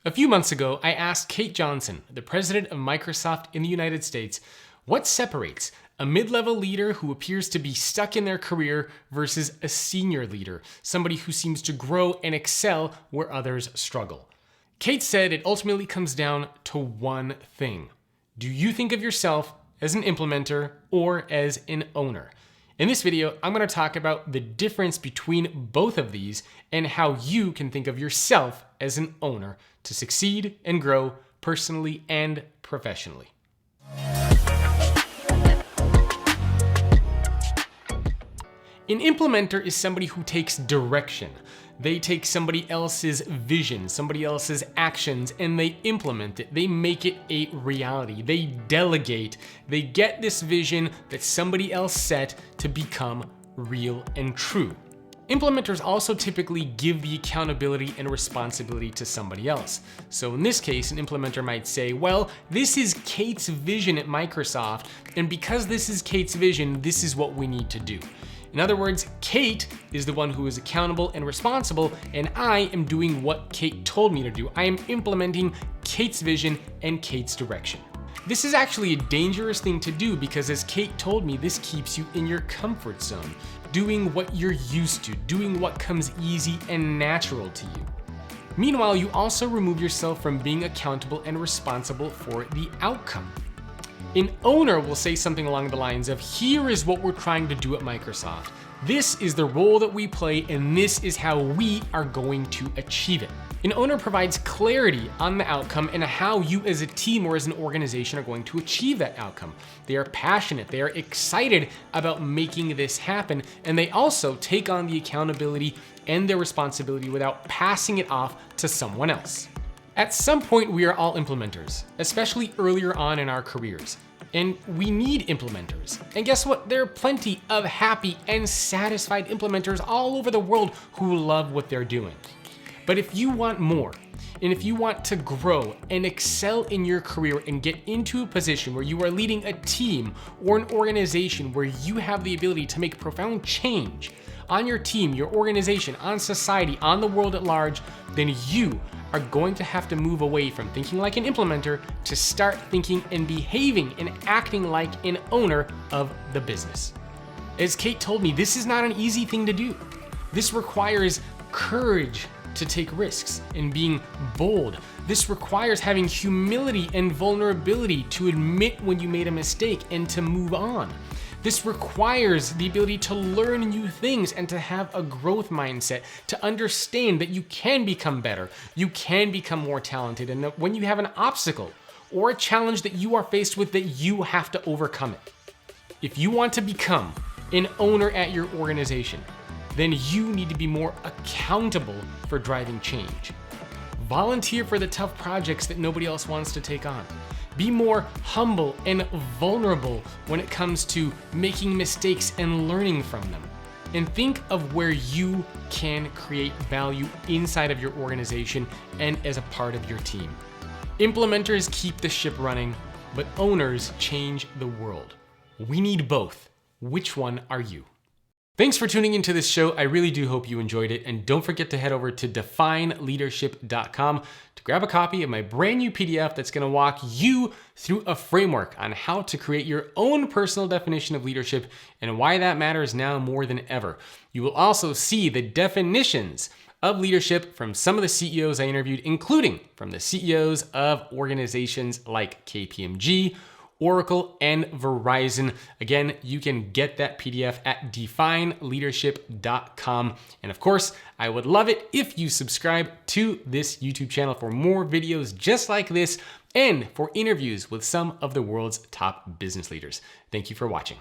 A few months ago, I asked Kate Johnson, the president of Microsoft in the United States, what separates a mid-level leader who appears to be stuck in their career versus a senior leader, somebody who seems to grow and excel where others struggle. Kate said it ultimately comes down to one thing. Do you think of yourself as an implementer or as an owner? In this video, I'm going to talk about the difference between both of these and how you can think of yourself as an owner to succeed and grow personally and professionally. An implementer is somebody who takes direction. They take somebody else's vision, somebody else's actions, and they implement it. They make it a reality. They delegate. They get this vision that somebody else set to become real and true. Implementers also typically give the accountability and responsibility to somebody else. So in this case, an implementer might say, well, this is Kate's vision at Microsoft, and because this is Kate's vision, this is what we need to do. In other words, Kate is the one who is accountable and responsible, and I am doing what Kate told me to do. I am implementing Kate's vision and Kate's direction. This is actually a dangerous thing to do because, as Kate told me, this keeps you in your comfort zone, doing what you're used to, doing what comes easy and natural to you. Meanwhile, you also remove yourself from being accountable and responsible for the outcome. An owner will say something along the lines of, here is what we're trying to do at Microsoft. This is the role that we play, and this is how we are going to achieve it. An owner provides clarity on the outcome and how you as a team or as an organization are going to achieve that outcome. They are passionate, they are excited about making this happen, and they also take on the accountability and their responsibility without passing it off to someone else. At some point, we are all implementers, especially earlier on in our careers. And we need implementers. And guess what? There are plenty of happy and satisfied implementers all over the world who love what they're doing. But if you want more, and if you want to grow and excel in your career and get into a position where you are leading a team or an organization where you have the ability to make profound change on your team, your organization, on society, on the world at large, then you are going to have to move away from thinking like an implementer to start thinking and behaving and acting like an owner of the business. As Kate told me, this is not an easy thing to do. This requires courage to take risks and being bold. This requires having humility and vulnerability to admit when you made a mistake and to move on. This requires the ability to learn new things and to have a growth mindset, to understand that you can become better, you can become more talented, and that when you have an obstacle or a challenge that you are faced with, that you have to overcome it. If you want to become an owner at your organization, then you need to be more accountable for driving change. Volunteer for the tough projects that nobody else wants to take on. Be more humble and vulnerable when it comes to making mistakes and learning from them. And think of where you can create value inside of your organization and as a part of your team. Implementers keep the ship running, but owners change the world. We need both. Which one are you? Thanks for tuning into this show. I really do hope you enjoyed it. And don't forget to head over to defineleadership.com to grab a copy of my brand new PDF that's going to walk you through a framework on how to create your own personal definition of leadership and why that matters now more than ever. You will also see the definitions of leadership from some of the CEOs I interviewed, including from the CEOs of organizations like KPMG, Oracle, and Verizon. Again, you can get that PDF at defineleadership.com. And of course, I would love it if you subscribe to this YouTube channel for more videos just like this and for interviews with some of the world's top business leaders. Thank you for watching.